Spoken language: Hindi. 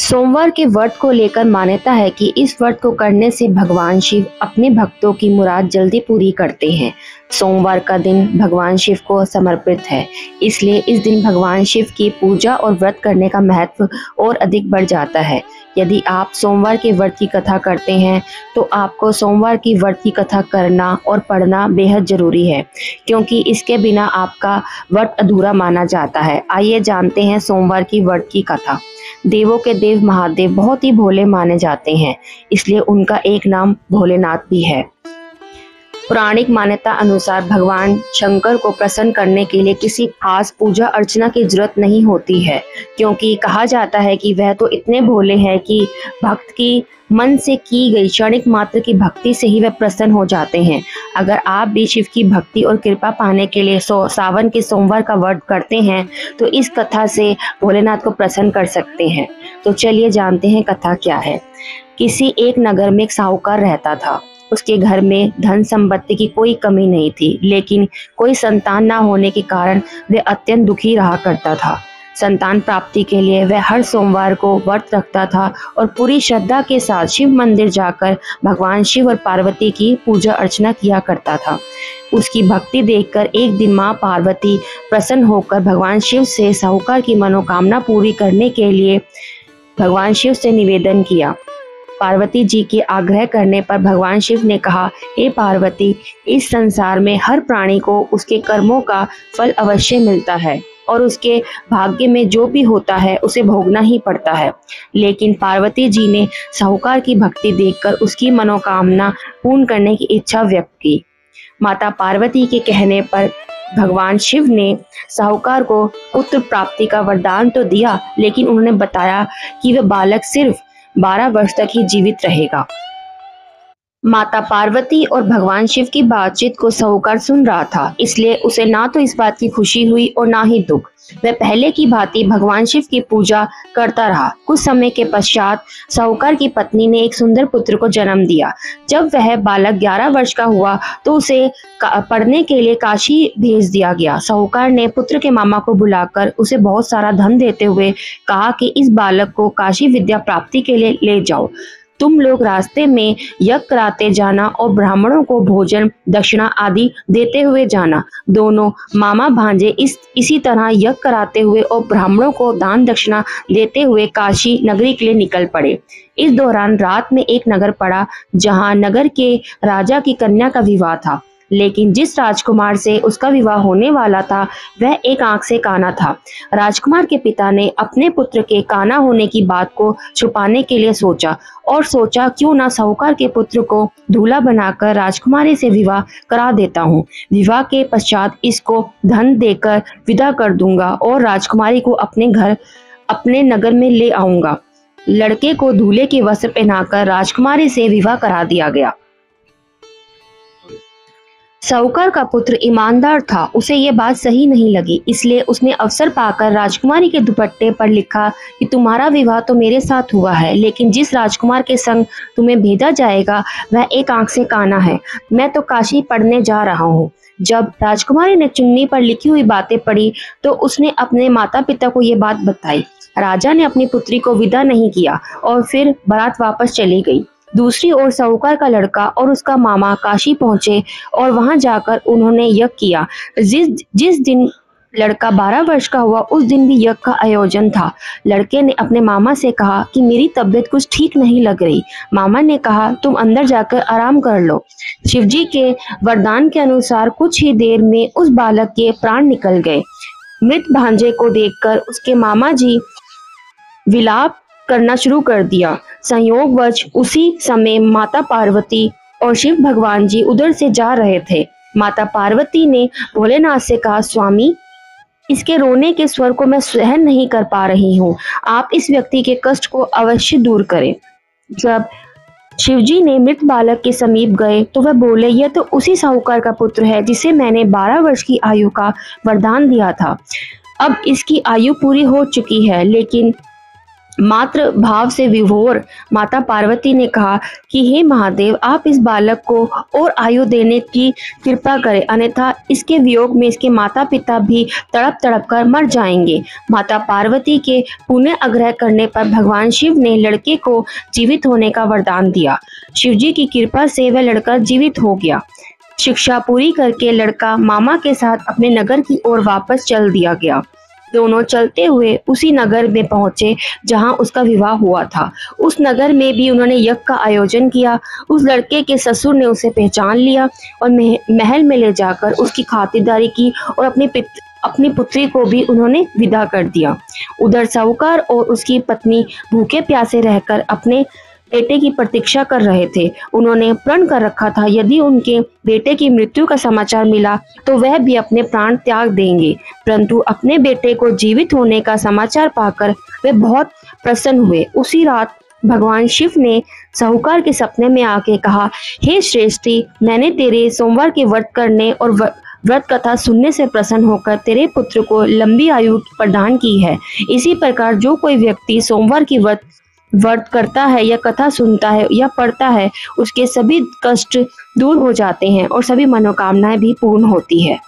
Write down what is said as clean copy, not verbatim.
सोमवार के व्रत को लेकर मान्यता है कि इस व्रत को करने से भगवान शिव अपने भक्तों की मुराद जल्दी पूरी करते हैं। सोमवार का दिन भगवान शिव को समर्पित है, इसलिए इस दिन भगवान शिव की पूजा और व्रत करने का महत्व और अधिक बढ़ जाता है। यदि आप सोमवार के व्रत की कथा करते हैं तो आपको सोमवार की व्रत की कथा करना और पढ़ना बेहद जरूरी है, क्योंकि इसके बिना आपका व्रत अधूरा माना जाता है। आइए जानते हैं सोमवार की व्रत की कथा। देवों के देव महादेव बहुत ही भोले माने जाते हैं, इसलिए उनका एक नाम भोलेनाथ भी है। पौराणिक मान्यता अनुसार भगवान शंकर को प्रसन्न करने के लिए किसी खास पूजा अर्चना की जरूरत नहीं होती है, क्योंकि कहा जाता है कि वह तो इतने भोले हैं कि भक्त की मन से की गई क्षणिक मात्र की भक्ति से ही वह प्रसन्न हो जाते हैं। अगर आप भी शिव की भक्ति और कृपा पाने के लिए सावन के सोमवार का व्रत करते हैं तो इस कथा से भोलेनाथ को प्रसन्न कर सकते हैं। तो चलिए जानते हैं कथा क्या है। किसी एक नगर में एक साहूकार रहता था। उसके घर में धन संपत्ति की कोई कमी नहीं थी, लेकिन कोई संतान ना होने के कारण वह अत्यंत दुखी रहा करता था। संतान प्राप्ति के लिए वह हर सोमवार को व्रत रखता था और पूरी श्रद्धा के साथ शिव मंदिर जाकर भगवान शिव और पार्वती की पूजा अर्चना किया करता था। उसकी भक्ति देखकर एक दिन मां पार्वती प्रसन्न होकर भगवान शिव से साहूकार की मनोकामना पूरी करने के लिए भगवान शिव से निवेदन किया। पार्वती जी के आग्रह करने पर भगवान शिव ने कहा, हे पार्वती, इस संसार में हर प्राणी को उसके कर्मों का फल अवश्य मिलता है और उसके भाग्य में जो भी होता है उसे भोगना ही पड़ता है। लेकिन पार्वती जी ने साहूकार की भक्ति देखकर उसकी मनोकामना पूर्ण करने की इच्छा व्यक्त की। माता पार्वती के कहने पर भगवान शिव ने साहूकार को पुत्र प्राप्ति का वरदान तो दिया, लेकिन उन्होंने बताया कि वह बालक सिर्फ 12 वर्ष तक ही जीवित रहेगा। माता पार्वती और भगवान शिव की बातचीत को साहूकार सुन रहा था, इसलिए उसे ना तो इस बात की खुशी हुई और ना ही दुख। वह पहले की भांति भगवान शिव की पूजा करता रहा। कुछ समय के पश्चात साहूकार की पत्नी ने एक सुंदर पुत्र को जन्म दिया। जब वह बालक 11 वर्ष का हुआ तो उसे पढ़ने के लिए काशी भेज दिया गया। साहूकार ने पुत्र के मामा को बुलाकर उसे बहुत सारा धन देते हुए कहा कि इस बालक को काशी विद्या प्राप्ति के लिए ले जाओ। तुम लोग रास्ते में यज्ञ कराते जाना और ब्राह्मणों को भोजन दक्षिणा आदि देते हुए जाना। दोनों मामा भांजे इसी तरह यज्ञ कराते हुए और ब्राह्मणों को दान दक्षिणा देते हुए काशी नगरी के लिए निकल पड़े। इस दौरान रात में एक नगर पड़ा जहां नगर के राजा की कन्या का विवाह था, लेकिन जिस राजकुमार से उसका विवाह होने वाला था वह एक आंख से काना था। राजकुमार के पिता ने अपने पुत्र के काना होने की बात को छुपाने के लिए सोचा क्यों ना साहूकार के पुत्र को दूल्हा बनाकर राजकुमारी से विवाह करा देता हूँ। विवाह के पश्चात इसको धन देकर विदा कर दूंगा और राजकुमारी को अपने नगर में ले आऊंगा। लड़के को दूल्हे के वस्त्र पहनाकर राजकुमारी से विवाह करा दिया गया। साहूकार का पुत्र ईमानदार था, उसे ये बात सही नहीं लगी, इसलिए उसने अवसर पाकर राजकुमारी के दुपट्टे पर लिखा कि तुम्हारा विवाह तो मेरे साथ हुआ है, लेकिन जिस राजकुमार के संग तुम्हें भेजा जाएगा वह एक आंख से काना है। मैं तो काशी पढ़ने जा रहा हूँ। जब राजकुमारी ने चुन्नी पर लिखी हुई बातें पढ़ी तो उसने अपने माता पिता को ये बात बताई। राजा ने अपनी पुत्री को विदा नहीं किया और फिर बारात वापस चली गई। दूसरी ओर साहूकार का लड़का और उसका मामा काशी पहुंचे और वहां जाकर उन्होंने यज्ञ किया। जिस दिन लड़का 12 वर्ष का हुआ उस दिन भी यज्ञ का आयोजन था। लड़के ने अपने मामा से कहा कि मेरी तबीयत कुछ ठीक नहीं लग रही। मामा ने कहा, तुम अंदर जाकर आराम कर लो। शिवजी के वरदान के अनुसार कुछ ही देर में उस बालक के प्राण निकल गए। मृत भांजे को देखकर उसके मामा जी विलाप करना शुरू कर दिया। संयोगवश उसी समय माता पार्वती और शिव भगवान जी उधर से जा रहे थे। माता पार्वती ने भोलेनाथ से कहा, स्वामी, इसके रोने के स्वर को मैं सहन नहीं कर पा रही हूँ, आप इस व्यक्ति के कष्ट को अवश्य दूर करें। जब शिवजी ने मृत बालक के समीप गए तो वह बोले, यह तो उसी साहूकार का पुत्र है जिसे मैंने 12 वर्ष की आयु का वरदान दिया था। अब इसकी आयु पूरी हो चुकी है, लेकिन मात्र भाव से विभोर माता पार्वती ने कहा कि हे महादेव, आप इस बालक को और आयु देने की कृपा करें, अन्यथा इसके वियोग में इसके माता पिता भी तड़प तड़प कर मर जाएंगे। माता पार्वती के पुण्य आग्रह करने पर भगवान शिव ने लड़के को जीवित होने का वरदान दिया। शिव जी की कृपा से वह लड़का जीवित हो गया। शिक्षा पूरी करके लड़का मामा के साथ अपने नगर की ओर वापस चल दिया गया। दोनों चलते हुए उसी नगर में पहुंचे जहां उसका विवाह हुआ था। उस नगर में भी उन्होंने यज्ञ का आयोजन किया। उस लड़के के ससुर ने उसे पहचान लिया और महल में ले जाकर उसकी खातिरदारी की और अपनी पुत्री को भी उन्होंने विदा कर दिया। उधर साहूकार और उसकी पत्नी भूखे प्यासे रहकर अपने बेटे की प्रतीक्षा कर रहे थे। उन्होंने प्रण कर रखा था यदि उनके बेटे की मृत्यु का समाचार मिला तो वह भी अपने प्राण त्याग देंगे, परंतु अपने बेटे को जीवित होने का समाचार पाकर वे बहुत प्रसन्न हुए। उसी रात भगवान शिव ने साहूकार के सपने में आके कहा, हे श्रेष्ठी, मैंने तेरे सोमवार के व्रत करने और व्रत कथा सुनने से प्रसन्न होकर तेरे पुत्र को लंबी आयु प्रदान की है। इसी प्रकार जो कोई व्यक्ति सोमवार की व्रत करता है या कथा सुनता है या पढ़ता है, उसके सभी कष्ट दूर हो जाते हैं और सभी मनोकामनाएं भी पूर्ण होती है।